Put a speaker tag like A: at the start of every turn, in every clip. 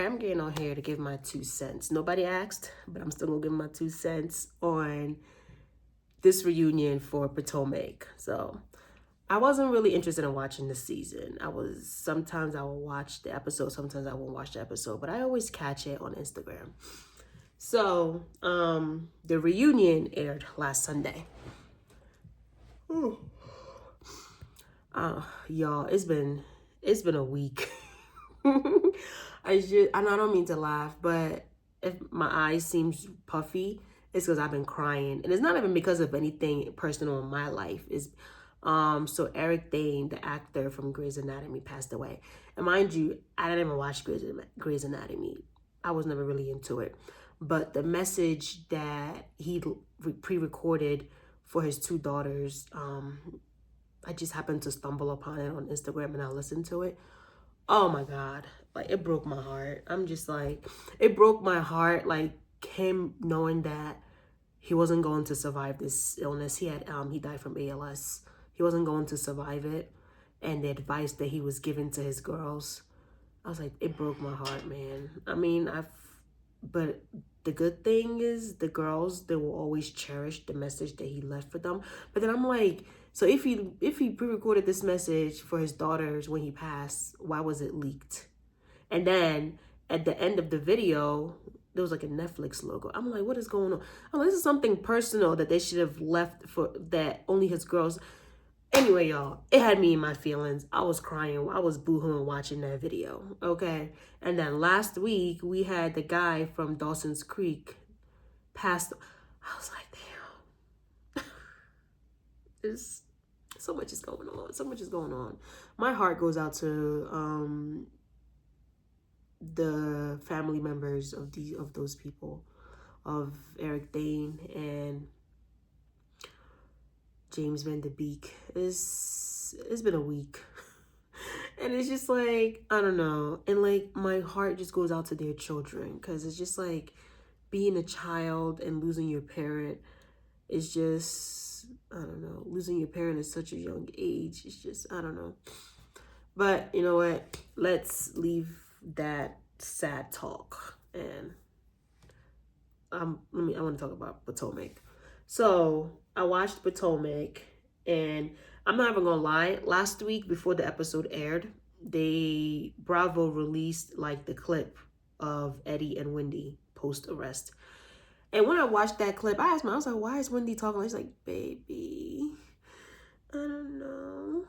A: Okay, I'm getting on here to give my 2 cents. Nobody asked, but I'm still gonna give my 2 cents on this reunion for Potomac. So I wasn't really interested in watching this season. Sometimes I will watch the episode, sometimes I won't watch the episode, but I always catch it on Instagram. So the reunion aired last Sunday. Ooh. Y'all, it's been a week. I don't mean to laugh, but if my eyes seems puffy, it's because I've been crying, and it's not even because of anything personal in my life. So Eric Dane, the actor from Grey's Anatomy, passed away, and mind you, I didn't even watch Grey's Anatomy. I was never really into it, but the message that he pre-recorded for his 2 daughters, I just happened to stumble upon it on Instagram and I listened to it. Oh my God. Like, it broke my heart. I'm just like, it broke my heart. Like, him knowing that he wasn't going to survive this illness. He died from ALS. He wasn't going to survive it. And the advice that he was giving to his girls, I was like, it broke my heart, man. I mean, but the good thing is the girls, they will always cherish the message that he left for them. But then I'm like, so if he pre-recorded this message for his daughters when he passed, why was it leaked? And then at the end of the video, there was like a Netflix logo. I'm like, what is going on? I'm like, this is something personal that they should have left for that only his girls. Anyway, y'all, it had me in my feelings. I was crying. I was boohooing watching that video, okay? And then last week, we had the guy from Dawson's Creek passed. I was like, damn. So much is going on. So much is going on. My heart goes out to the family members of those people, of Eric Dane and James Van Der Beek. It's been a week. And it's just like, I don't know. And like, my heart just goes out to their children, because it's just like being a child and losing your parent is just, I don't know, losing your parent at such a young age. It's just, I don't know. But you know what? Let's leave that sad talk. And I want to talk about Potomac. So I watched Potomac, and I'm not even gonna lie, last week before the episode aired, Bravo released like the clip of Eddie and Wendy post arrest. And when I watched that clip, I asked I was like, why is Wendy talking? She's like, baby, I don't know.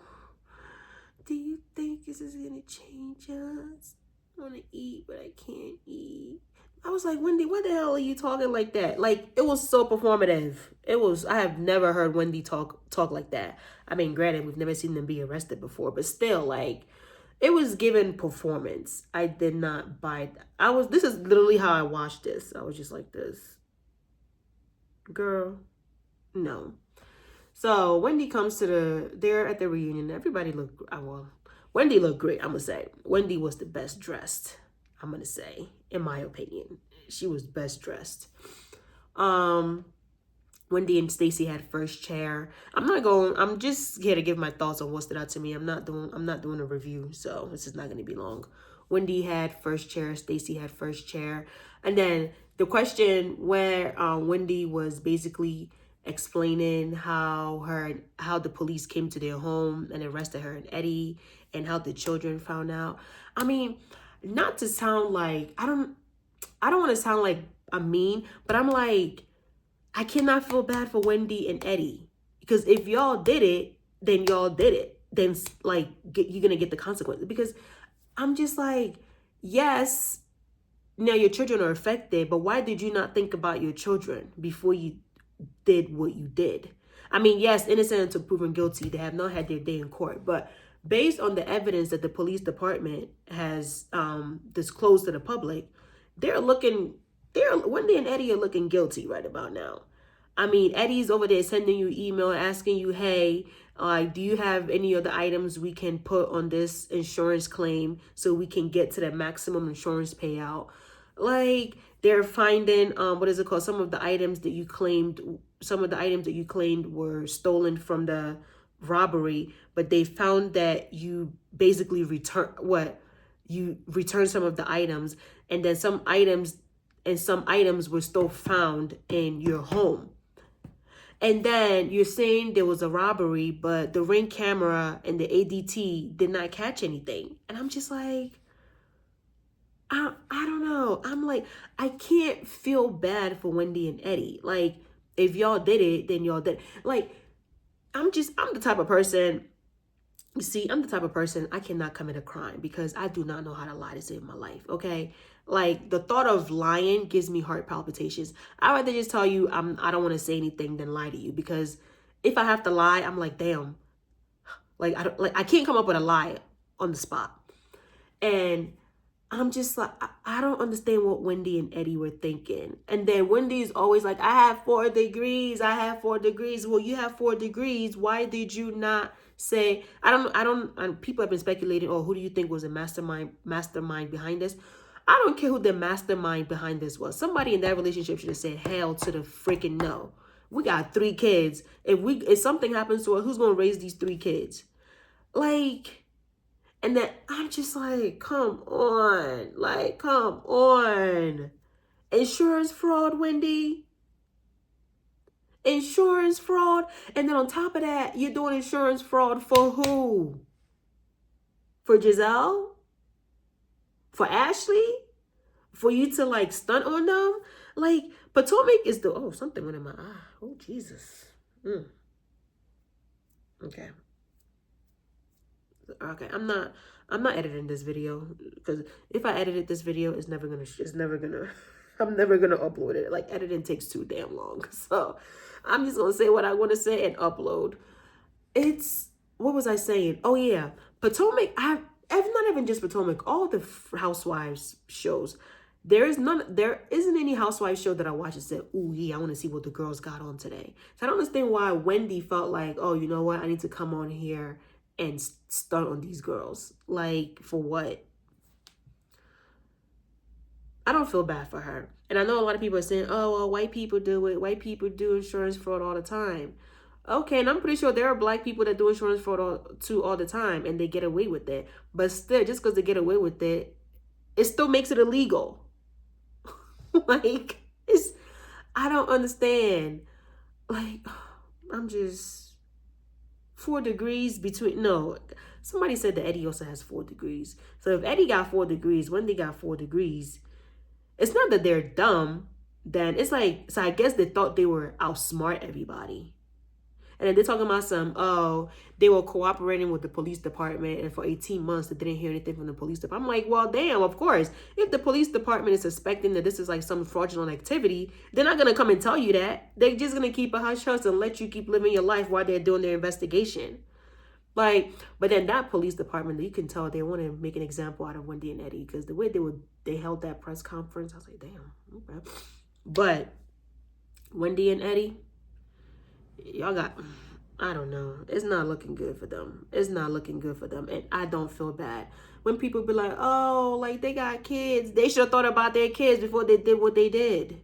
A: Do you think this is gonna change us? I wanna eat, but I can't eat. I was like, Wendy, what the hell are you talking like that? Like, it was so performative. I have never heard Wendy talk like that. I mean, granted, we've never seen them be arrested before, but still, like, it was given performance. I did not buy that. This is literally how I watched this. I was just like this. Girl, no. So Wendy comes they're at the reunion. Everybody looked, Wendy looked great, I'm gonna say. Wendy was the best dressed, I'm gonna say, in my opinion. She was best dressed. Wendy and Stacey had first chair. I'm just here to give my thoughts on what stood out to me. I'm not doing a review, so this is not gonna be long. Wendy had first chair, Stacey had first chair. And then the question where Wendy was basically explaining how the police came to their home and arrested her and Eddie, and how the children found out. I mean, not to sound like, I don't want to sound like I'm mean, but I'm like, I cannot feel bad for Wendy and Eddie, because if y'all did it, then y'all did it. Then like, you're gonna get the consequences. Because I'm just like, yes, now your children are affected, but why did you not think about your children before you did what you did? I mean, yes, innocent until proven guilty. They have not had their day in court, but based on the evidence that the police department has disclosed to the public, Wendy and Eddie are looking guilty right about now. I mean, Eddie's over there sending you email asking you, hey, do you have any other items we can put on this insurance claim so we can get to the maximum insurance payout? Like, they're finding, what is it called? Some of the items that you claimed were stolen from the robbery, but they found that you basically you return some of the items, and then some items were still found in your home. And then you're saying there was a robbery, but the Ring camera and the ADT did not catch anything. And I'm just like, I don't know. I'm like, I can't feel bad for Wendy and Eddie. Like, if y'all did it, then y'all did it. Like, I'm the type of person, you see, I'm the type of person, I cannot commit a crime because I do not know how to lie to save my life, okay? Like, the thought of lying gives me heart palpitations. I'd rather just tell you I don't want to say anything than lie to you, because if I have to lie, I'm like, damn. Like, I can't come up with a lie on the spot. And I'm just like, I don't understand what Wendy and Eddie were thinking. And then Wendy's always like, I have 4 degrees. I have 4 degrees. Well, you have 4 degrees. Why did you not say, people have been speculating, oh, who do you think was the mastermind behind this? I don't care who the mastermind behind this was. Somebody in that relationship should have said hell to the freaking no. We got 3 kids. If something happens to us, who's going to raise these 3 kids? Like, and then I'm just like, come on. Like, come on. Insurance fraud, Wendy. Insurance fraud. And then on top of that, you're doing insurance fraud for who? For Giselle? For Ashley? For you to like stunt on them? Like, Potomac is the, oh, something went in my eye. Oh, Jesus. Okay. Okay, I'm not editing this video, because if I edited this video, I'm never gonna upload it. Like, editing takes too damn long. So I'm just gonna say what I want to say and upload. What was I saying? Oh yeah, Potomac. I've not even just Potomac, all the housewives shows. There isn't any housewives show that I watch and said, ooh, yeah, I want to see what the girls got on today. So I don't understand why Wendy felt like, oh, you know what? I need to come on here and stunt on these girls. Like, for what? I don't feel bad for her. And I know a lot of people are saying, oh, well, white people do it. White people do insurance fraud all the time. Okay, and I'm pretty sure there are black people that do insurance fraud all the time, and they get away with it. But still, just because they get away with it, it still makes it illegal. Like, I don't understand. Like, I'm just 4 degrees between, no, somebody said that Eddie also has 4 degrees. So if Eddie got 4 degrees, Wendy got 4 degrees, it's not that they're dumb, then it's like, so I guess they thought they were outsmart everybody. And then they're talking about they were cooperating with the police department, and for 18 months they didn't hear anything from the police department. I'm like, well, damn, of course. If the police department is suspecting that this is like some fraudulent activity, they're not going to come and tell you that. They're just going to keep a hush hush and let you keep living your life while they're doing their investigation. Like, but then that police department, you can tell they want to make an example out of Wendy and Eddie, because the way they held that press conference, I was like, damn, okay. But Wendy and Eddie, y'all got, I don't know. It's not looking good for them. It's not looking good for them. And I don't feel bad. When people be like, oh, like they got kids, they should have thought about their kids before they did what they did.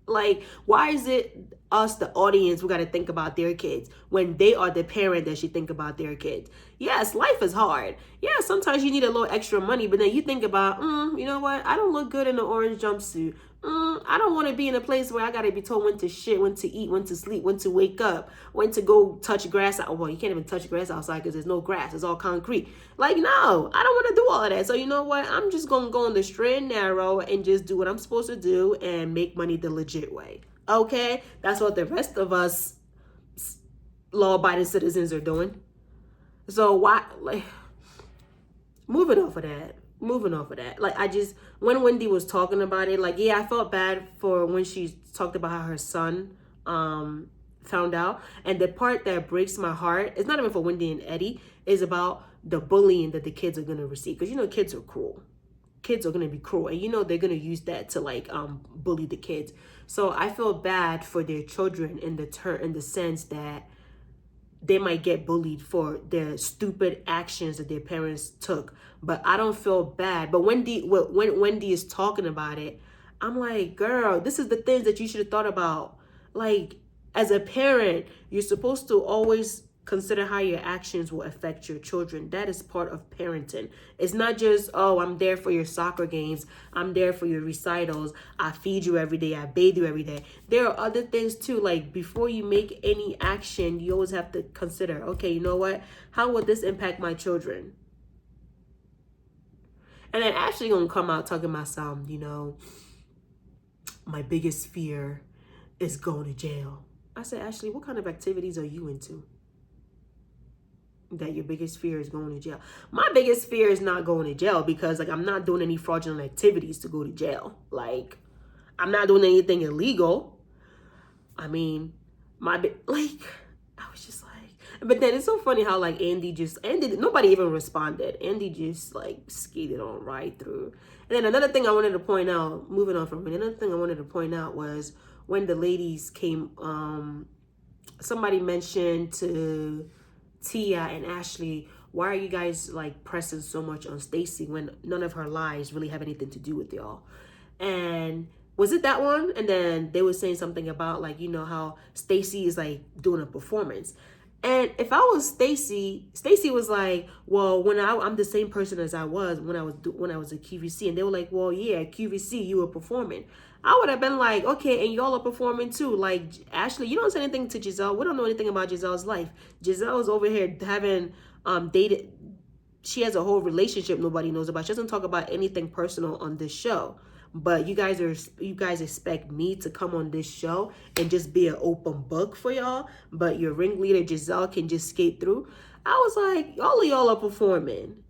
A: Like, why is it us, the audience, who got to think about their kids when they are the parent that should think about their kids? Yes, life is hard. Yeah, sometimes you need a little extra money, but then you think about, you know what? I don't look good in an orange jumpsuit. I don't want to be in a place where I got to be told when to shit, when to eat, when to sleep, when to wake up, when to go touch grass. Well, you can't even touch grass outside because there's no grass. It's all concrete. Like, no, I don't want to do all of that. So you know what? I'm just going to go on the straight and narrow and just do what I'm supposed to do and make money the legit way. Okay? That's what the rest of us law-abiding citizens are doing. So why, like, moving off of that. Like, when Wendy was talking about it, like, yeah, I felt bad for when she talked about how her son found out. And the part that breaks my heart, it's not even for Wendy and Eddie, is about the bullying that the kids are going to receive. Because, you know, kids are cruel. Kids are going to be cruel. And, you know, they're going to use that to, like, bully the kids. So I feel bad for their children in the sense that they might get bullied for their stupid actions that their parents took. But I don't feel bad. But when Wendy is talking about it, I'm like, girl, this is the things that you should have thought about. Like, as a parent, you're supposed to always consider how your actions will affect your children. That is part of parenting. It's not just, oh, I'm there for your soccer games, I'm there for your recitals, I feed you every day, I bathe you every day. There are other things too. Like, before you make any action, you always have to consider, okay, you know what, how would this impact my children? And then Ashley gonna come out talking about some, my biggest fear is going to jail. I said, Ashley, what kind of activities are you into that your biggest fear is going to jail? My biggest fear is not going to jail, because like, I'm not doing any fraudulent activities to go to jail. Like, I'm not doing anything illegal. I mean, I was just like, but then it's so funny how like Andy, nobody even responded. Andy just like skated on right through. And then another thing I wanted to point out, moving on from it, another thing I wanted to point out was when the ladies came, somebody mentioned to Tia and Ashley, why are you guys like pressing so much on Stacy when none of her lies really have anything to do with y'all? And was it that one? And then they were saying something about like, how Stacy is like doing a performance. And if I was Stacy was like, well, I'm the same person as I was when I was at QVC, and they were like, well, yeah, at QVC you were performing. I would have been like, okay, and y'all are performing too. Like, Ashley, you don't say anything to Giselle. We don't know anything about Giselle's life. Giselle's over here having dated. She has a whole relationship nobody knows about. She doesn't talk about anything personal on this show. But you guys expect me to come on this show and just be an open book for y'all, but your ringleader Giselle can just skate through. I was like, all of y'all are performing.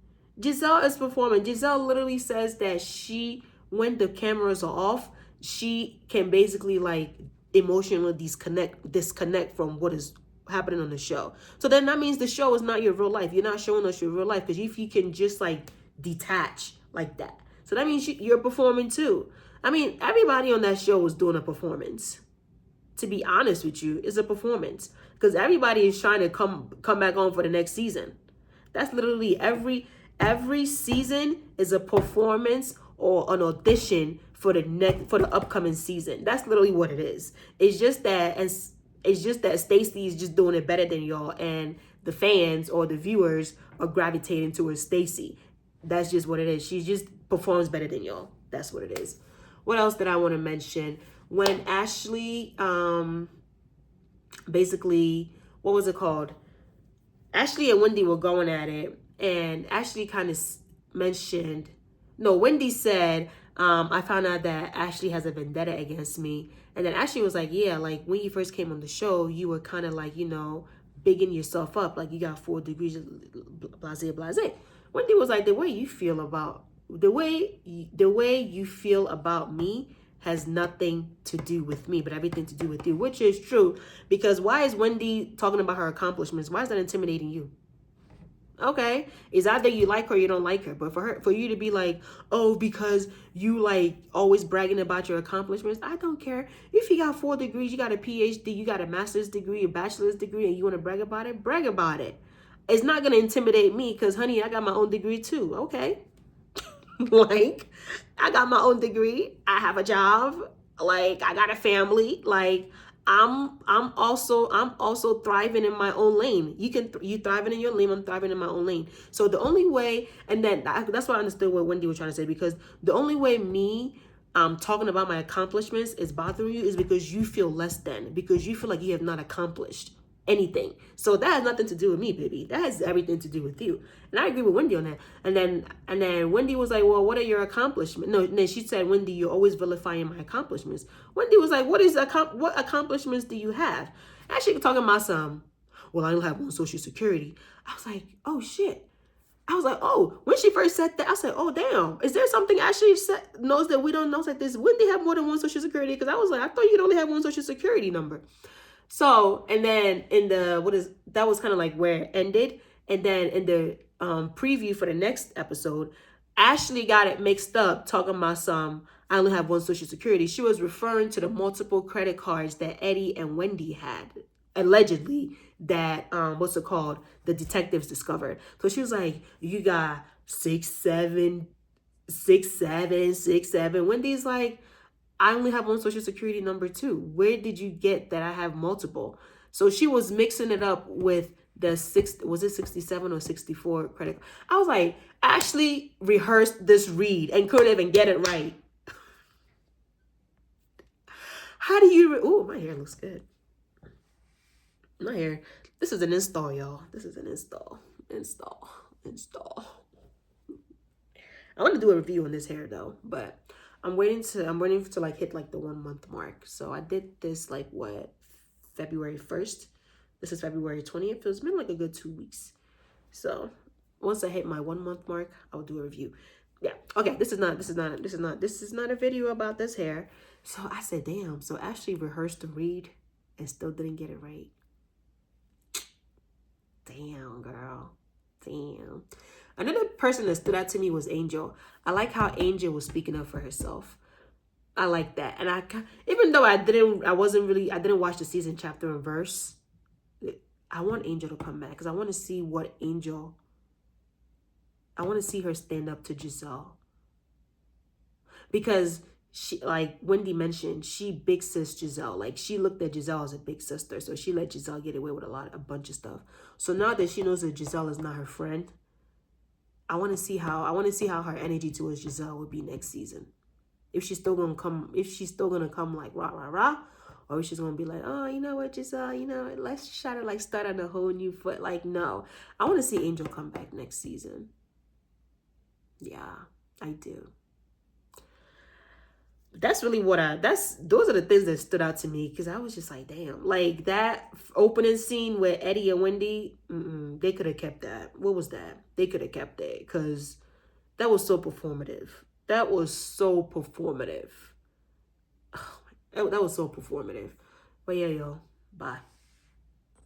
A: Giselle is performing. Giselle literally says that when the cameras are off, she can basically like emotionally disconnect from what is happening on the show. So then that means the show is not your real life. You're not showing us your real life, because if you can just like detach like that. So that means you're performing too. I mean, everybody on that show was doing a performance. To be honest with you, it's a performance, because everybody is trying to come back on for the next season. That's literally every season is a performance or an audition for the upcoming season. That's literally what it is. It's just that Stacey is just doing it better than y'all, and the fans or the viewers are gravitating towards Stacey. That's just what it is. She just performs better than y'all. That's what it is. What else did I want to mention? When Ashley, basically, what was it called? Ashley and Wendy were going at it, and Ashley kind of mentioned, no, Wendy said, I found out that Ashley has a vendetta against me. And then Ashley was like, yeah, like when you first came on the show, you were kind of like, bigging yourself up. Like you got 4 degrees, blase, blase. Wendy was like, the way you feel about me has nothing to do with me, but everything to do with you, which is true. Because why is Wendy talking about her accomplishments? Why is that intimidating you? Okay, it's either you like her or you don't like her. But for you to be like, oh, because you like always bragging about your accomplishments, I don't care. If you got 4 degrees, you got a PhD, you got a master's degree, a bachelor's degree, and you want to brag about it, brag about it. It's not going to intimidate me because, honey, I got my own degree too. Okay. Like, I got my own degree. I have a job. Like, I got a family. Like, I'm also thriving in my own lane. You thriving in your lane. I'm thriving in my own lane. So the only way, and then that's what I understood what Wendy was trying to say, because the only way me talking about my accomplishments is bothering you is because you feel less than, because you feel like you have not accomplished anything. So that has nothing to do with me, baby. That has everything to do with you. And I agree with Wendy on that. And then Wendy was like, well, what are your accomplishments? No, and then she said, Wendy, you're always vilifying my accomplishments. Wendy was like, what accomplishments do you have? Actually talking about some, well, I don't have one Social Security. I was like, oh shit. I was like, oh, when she first said that, I said, oh, damn. Is there something Ashley knows that we don't know? It's like, does Wendy have more than one Social Security? Because I was like, I thought you'd only have one Social Security number. So, and then that was kind of like where it ended. And then in the preview for the next episode, Ashley got it mixed up talking about I only have one Social Security. She was referring to the multiple credit cards that Eddie and Wendy had, allegedly, that, the detectives discovered. So she was like, you got 67. Wendy's like, I only have one Social Security number too. Where did you get that I have multiple? So she was mixing it up with was it 67 or 64 credit. I was like, Ashley rehearsed this read and couldn't even get it right. How do you, oh, my hair looks good. My hair, this is an install, y'all. This is an install. Install. I want to do a review on this hair though, but I'm waiting to like hit like the 1 month mark. So I did this like what, February 1st. This is February 20th. It's been like a good 2 weeks. So once I hit my 1 month mark, I'll do a review. Yeah. Okay. This is not a video about this hair. So I said, damn. So Ashley rehearsed the read and still didn't get it right. Damn, girl. Damn. Another person that stood out to me was Angel. I like how Angel was speaking up for herself. I like that. And even though I didn't watch the season chapter and verse, I want Angel to come back because I want to see I want to see her stand up to Giselle. Because she, like Wendy mentioned, she big sis Giselle. Like she looked at Giselle as a big sister. So she let Giselle get away with a bunch of stuff. So now that she knows that Giselle is not her friend, I want to see how her energy towards Giselle would be next season. If she's still gonna come like rah rah rah, or if she's gonna be like, oh, you know what, Giselle, let's try to like start on a whole new foot. Like, no, I want to see Angel come back next season. Yeah, I do. That's really those are the things that stood out to me because I was just like, damn, like that opening scene with Eddie and Wendy, they could have kept that. What was that? They could have kept it because that was so performative. That was so performative. Oh, that was so performative. But yeah, yo, bye.